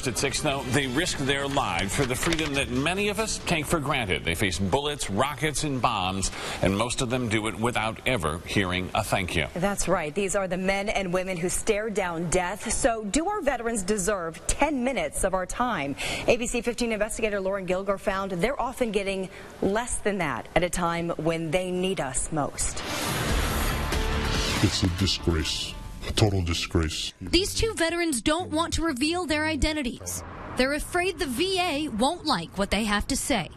At 6 now, they risk their lives for the freedom that many of us take for granted. They face bullets, rockets, and bombs, and most of them do it without ever hearing a thank you. That's right. These are the men and women who stare down death. So do our veterans deserve 10 minutes of our time? ABC 15 investigator Lauren Gilger found they're often getting less than that at a time when they need us most. It's a disgrace. A total disgrace. These two veterans don't want to reveal their identities. They're afraid the VA won't like what they have to say.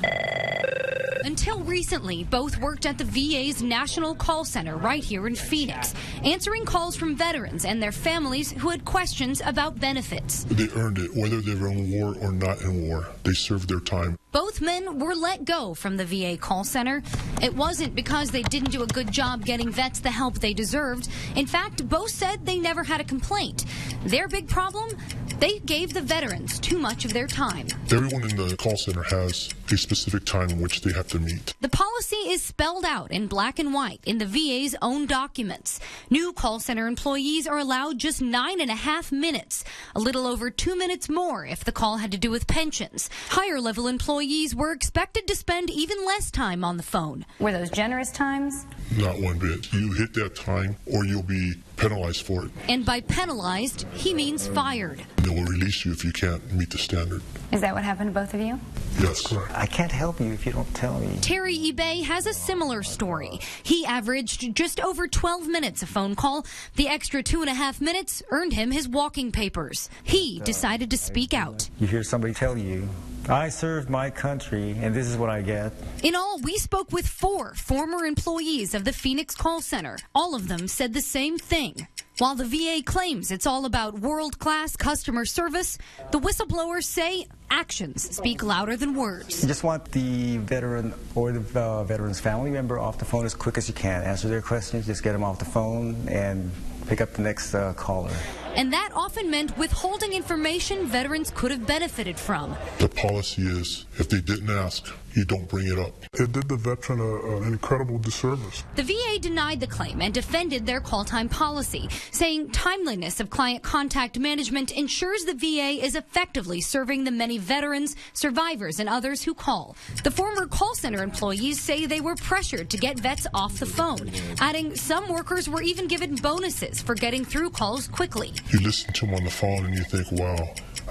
Until recently, both worked at the VA's National Call Center right here in Phoenix, answering calls from veterans and their families who had questions about benefits. They earned it, whether they were in war or not in war. They served their time. Both men were let go from the VA call center. It wasn't because they didn't do a good job getting vets the help they deserved. In fact, both said they never had a complaint. Their big problem? They gave the veterans too much of their time. Everyone in the call center has a specific time in which they have to meet. The policy is spelled out in black and white in the VA's own documents. New call center employees are allowed just 9.5 minutes, a little over 2 minutes more if the call had to do with pensions. Higher level employees were expected to spend even less time on the phone. Were those generous times? Not one bit. You hit that time or you'll be penalized for it. And by penalized, he means fired. They will release you if you can't meet the standard. Is that what happened to both of you? Yes, correct. I can't help you if you don't tell me. Terry eBay has a similar story. He averaged just over 12 minutes a phone call. The extra 2.5 minutes earned him his walking papers. He decided to speak out. You hear somebody tell you, I served my country, and this is what I get. In all, we spoke with 4 former employees of the Phoenix call center. All of them said the same thing. While the VA claims it's all about world-class customer service, the whistleblowers say actions speak louder than words. You just want the veteran or the veteran's family member off the phone as quick as you can. Answer their questions, just get them off the phone and pick up the next caller. And that often meant withholding information veterans could have benefited from. The policy is, if they didn't ask, you don't bring it up. It did the veteran an incredible disservice. The VA denied the claim and defended their call time policy, saying timeliness of client contact management ensures the VA is effectively serving the many veterans, survivors, and others who call. The former call center employees say they were pressured to get vets off the phone, adding some workers were even given bonuses for getting through calls quickly. You listen to them on the phone and you think, wow,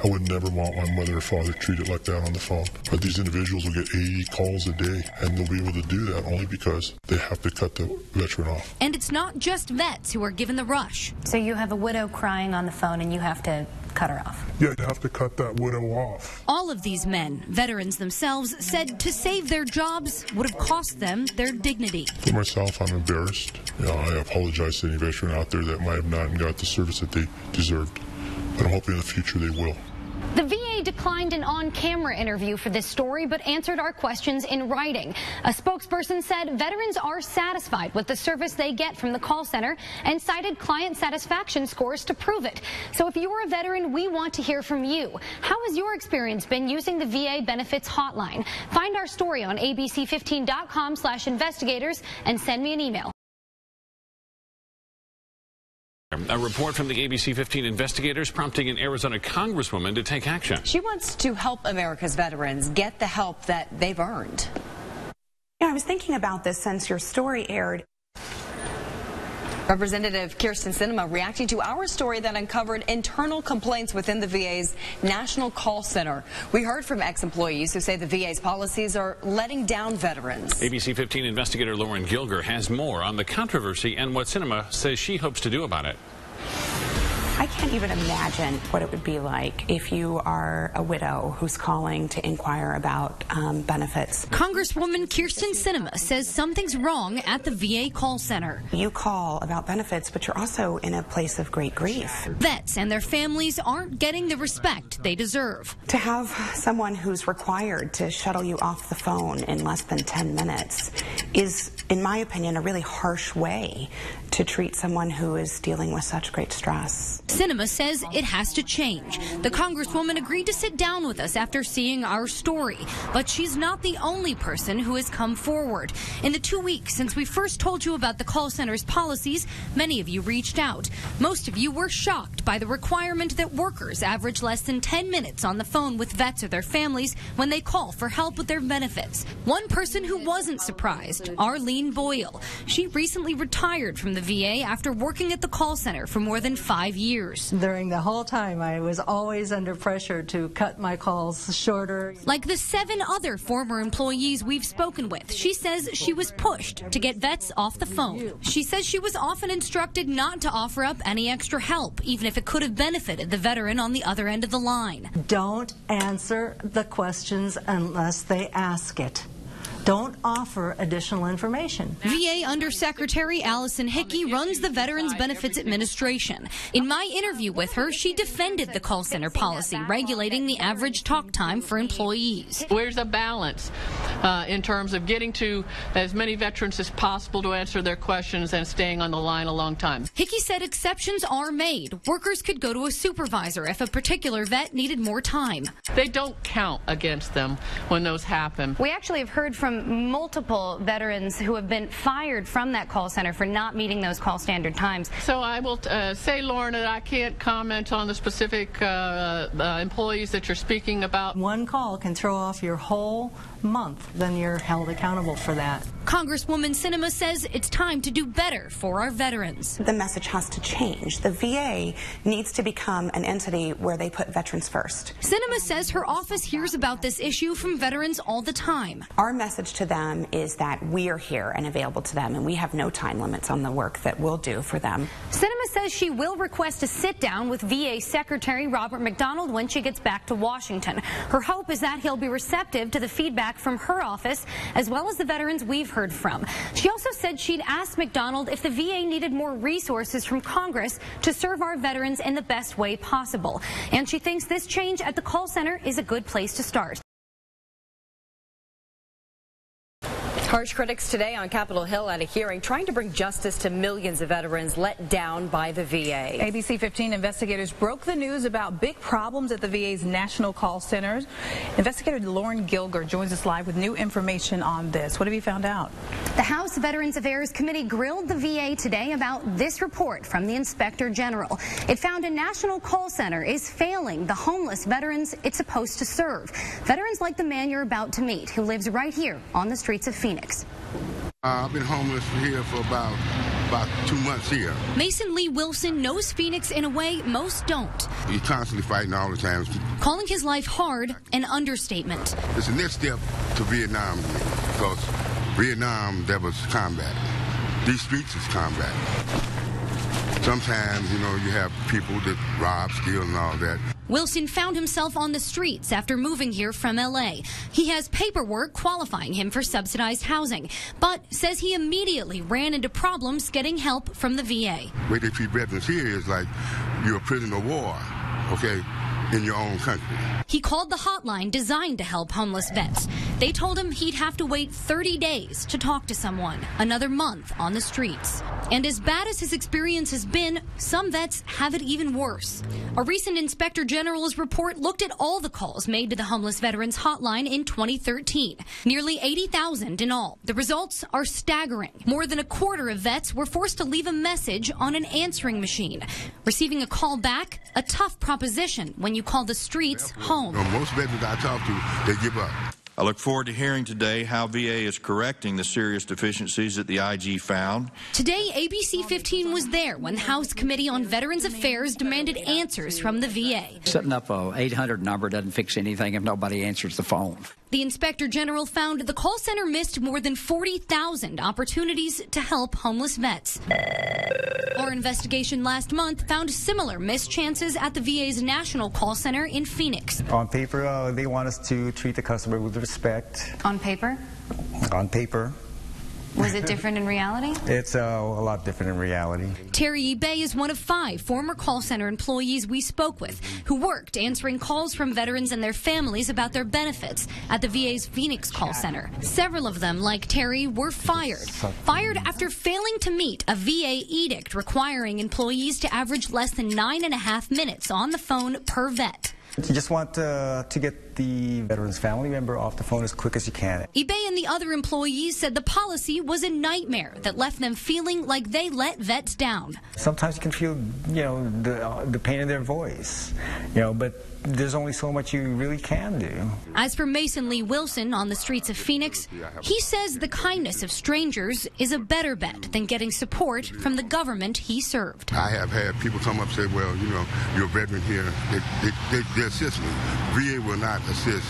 I would never want my mother or father treated like that on the phone. But these individuals will get 80 calls a day, and they'll be able to do that only because they have to cut the veteran off. And it's not just vets who are given the rush. So you have a widow crying on the phone and you have to cut her off. Yeah, you have to cut that widow off. All of these men, veterans themselves, said to save their jobs would have cost them their dignity. For myself, I'm embarrassed. I apologize to any veteran out there that might have not got the service that they deserved. But I'm hoping in the future they will. The VA declined an on-camera interview for this story, but answered our questions in writing. A spokesperson said veterans are satisfied with the service they get from the call center and cited client satisfaction scores to prove it. So if you're a veteran, we want to hear from you. How has your experience been using the VA benefits hotline? Find our story on abc15.com/investigators and send me an email. A report from the ABC 15 investigators prompting an Arizona congresswoman to take action. She wants to help America's veterans get the help that they've earned. Yeah, I was thinking about this since your story aired. Representative Kyrsten Sinema reacting to our story that uncovered internal complaints within the VA's National Call Center. We heard from ex-employees who say the VA's policies are letting down veterans. ABC 15 investigator Lauren Gilger has more on the controversy and what Sinema says she hopes to do about it. I can't even imagine what it would be like if you are a widow who's calling to inquire about benefits. Congresswoman Kyrsten Sinema says something's wrong at the VA call center. You call about benefits, but you're also in a place of great grief. Vets and their families aren't getting the respect they deserve. To have someone who's required to shuttle you off the phone in less than 10 minutes is, in my opinion, a really harsh way to treat someone who is dealing with such great stress. Sinema Sinema says it has to change. The Congresswoman agreed to sit down with us after seeing our story, but she's not the only person who has come forward. In the 2 weeks since we first told you about the call center's policies, many of you reached out. Most of you were shocked by the requirement that workers average less than 10 minutes on the phone with vets or their families when they call for help with their benefits. One person who wasn't surprised, Arlene Boyle. She recently retired from the VA after working at the call center for more than 5 years. During the whole time, I was always under pressure to cut my calls shorter. Like the 7 other former employees we've spoken with, she says she was pushed to get vets off the phone. She says she was often instructed not to offer up any extra help, even if it could have benefited the veteran on the other end of the line. Don't answer the questions unless they ask it. Don't offer additional information. VA Undersecretary Allison Hickey runs the Veterans Benefits Administration. In my interview with her, she defended the call center policy regulating the average talk time for employees. Where's a balance in terms of getting to as many veterans as possible to answer their questions and staying on the line a long time? Hickey said exceptions are made. Workers could go to a supervisor if a particular vet needed more time. They don't count against them when those happen. We actually have heard from multiple veterans who have been fired from that call center for not meeting those call standard times. So I will say, Lauren, that I can't comment on the specific employees that you're speaking about. One call can throw off your whole month, then you're held accountable for that. Congresswoman Sinema says it's time to do better for our veterans. The message has to change. The VA needs to become an entity where they put veterans first. Sinema says her office hears about this issue from veterans all the time. Our message to them is that we are here and available to them, and we have no time limits on the work that we'll do for them. Sinema says she will request a sit-down with VA Secretary Robert McDonald when she gets back to Washington. Her hope is that he'll be receptive to the feedback from her office, as well as the veterans we've heard from. She also said she'd asked McDonald if the VA needed more resources from Congress to serve our veterans in the best way possible. And she thinks this change at the call center is a good place to start. Harsh critics today on Capitol Hill at a hearing trying to bring justice to millions of veterans let down by the VA. ABC 15 investigators broke the news about big problems at the VA's national call centers. Investigator Lauren Gilger joins us live with new information on this. What have you found out? The House Veterans Affairs Committee grilled the VA today about this report from the Inspector General. It found a national call center is failing the homeless veterans it's supposed to serve. Veterans like the man you're about to meet, who lives right here on the streets of Phoenix. I've been homeless here for about 2 months here. Mason Lee Wilson knows Phoenix in a way most don't. He's constantly fighting all the time. Calling his life hard an understatement. It's the next step to Vietnam, because Vietnam, there was combat. These streets is combat. Sometimes, you know, you have people that rob, steal, and all that. Wilson found himself on the streets after moving here from L.A. He has paperwork qualifying him for subsidized housing, but says he immediately ran into problems getting help from the VA. The way they treat veterans here is like you're a prisoner of war, okay, in your own country. He called the hotline designed to help homeless vets. They told him he'd have to wait 30 days to talk to someone, another month on the streets. And as bad as his experience has been, some vets have it even worse. A recent Inspector General's report looked at all the calls made to the Homeless Veterans Hotline in 2013. Nearly 80,000 in all. The results are staggering. More than a quarter of vets were forced to leave a message on an answering machine. Receiving a call back, a tough proposition when you call the streets home. Most veterans I talk to, they give up. I look forward to hearing today how VA is correcting the serious deficiencies that the IG found. Today, ABC 15 was there when the House Committee on Veterans Affairs demanded answers from the VA. Setting up a 800 number doesn't fix anything if nobody answers the phone. The Inspector General found the call center missed more than 40,000 opportunities to help homeless vets. Our investigation last month found similar missed chances at the VA's national call center in Phoenix. On paper, they want us to treat the customer with respect. On paper? On paper. Was it different in reality? It's a lot different in reality. Terry eBay is one of 5 former call center employees we spoke with who worked answering calls from veterans and their families about their benefits at the VA's Phoenix call center. Several of them, like Terry, were fired. Fired after failing to meet a VA edict requiring employees to average less than 9.5 minutes on the phone per vet. You just want to get the veteran's family member off the phone as quick as you can. eBay and the other employees said the policy was a nightmare that left them feeling like they let vets down. Sometimes you can feel, the pain in their voice, but there's only so much you really can do. As for Mason Lee Wilson on the streets of Phoenix, he says the kindness of strangers is a better bet than getting support from the government he served. I have had people come up and say, well, you're a veteran here. They assist me. VA will not assist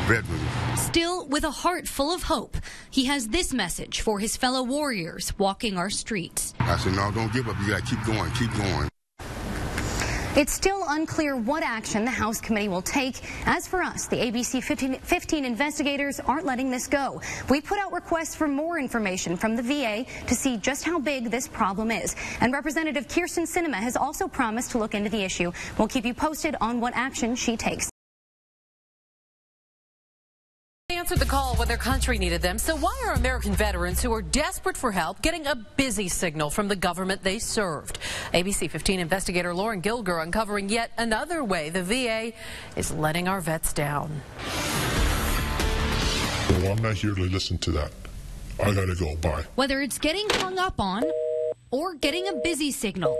veterans. Still, with a heart full of hope, he has this message for his fellow warriors walking our streets. I said, no, don't give up. You got to keep going, keep going. It's still unclear what action the House committee will take. As for us, the ABC 15 investigators aren't letting this go. We put out requests for more information from the VA to see just how big this problem is. And Representative Kyrsten Sinema has also promised to look into the issue. We'll keep you posted on what action she takes. They answered the call when their country needed them. So why are American veterans who are desperate for help getting a busy signal from the government they served? ABC 15 investigator Lauren Gilger uncovering yet another way the VA is letting our vets down. Well, I'm not here to listen to that. I gotta go. Bye. Whether it's getting hung up on or getting a busy signal,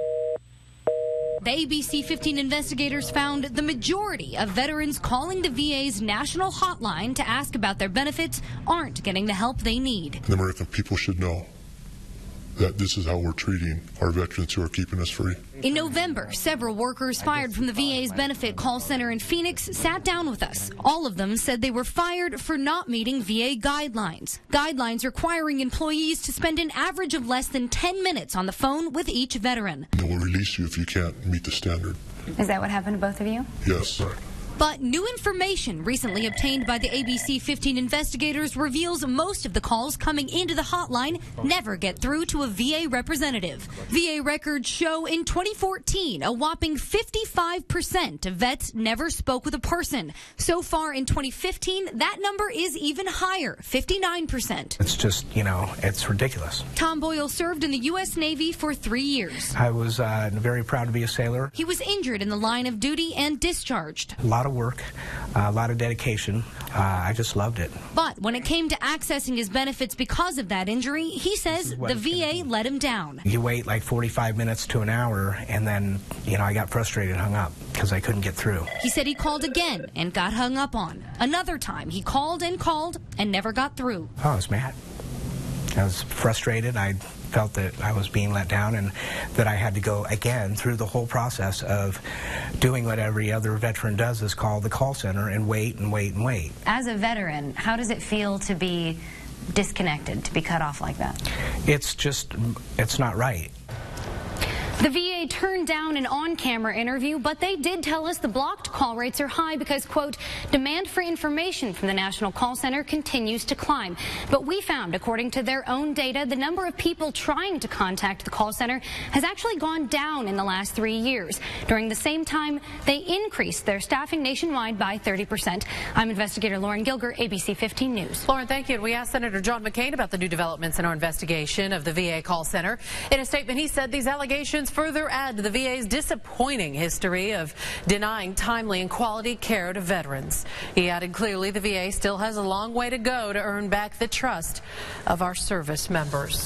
the ABC 15 investigators found the majority of veterans calling the VA's national hotline to ask about their benefits aren't getting the help they need. The American people should know that this is how we're treating our veterans who are keeping us free. In November, several workers fired from the VA's benefit call center in Phoenix sat down with us. All of them said they were fired for not meeting VA guidelines. Guidelines requiring employees to spend an average of less than 10 minutes on the phone with each veteran. They will release you if you can't meet the standard. Is that what happened to both of you? Yes. But new information recently obtained by the ABC 15 investigators reveals most of the calls coming into the hotline never get through to a VA representative. VA records show in 2014, a whopping 55% of vets never spoke with a person. So far in 2015, that number is even higher, 59%. It's just, it's ridiculous. Tom Boyle served in the U.S. Navy for 3 years. I was very proud to be a sailor. He was injured in the line of duty and discharged. A lot of work, a lot of dedication. I just loved it. But when it came to accessing his benefits because of that injury, he says the VA let him down. You wait like 45 minutes to an hour, and then, I got frustrated and hung up because I couldn't get through. He said he called again and got hung up on. Another time, he called and never got through. Oh, I was mad. I was frustrated. I felt that I was being let down and that I had to go again through the whole process of doing what every other veteran does, is call the call center and wait and wait and wait. As a veteran, how does it feel to be disconnected, to be cut off like that? It's not right. The VA turned down an on-camera interview, but they did tell us the blocked call rates are high because, quote, demand for information from the National Call Center continues to climb. But we found, according to their own data, the number of people trying to contact the call center has actually gone down in the last 3 years. During the same time, they increased their staffing nationwide by 30%. I'm investigator Lauren Gilger, ABC 15 News. Lauren, thank you. We asked Senator John McCain about the new developments in our investigation of the VA call center. In a statement, he said these allegations further add to the VA's disappointing history of denying timely and quality care to veterans. He added clearly the VA still has a long way to go to earn back the trust of our service members.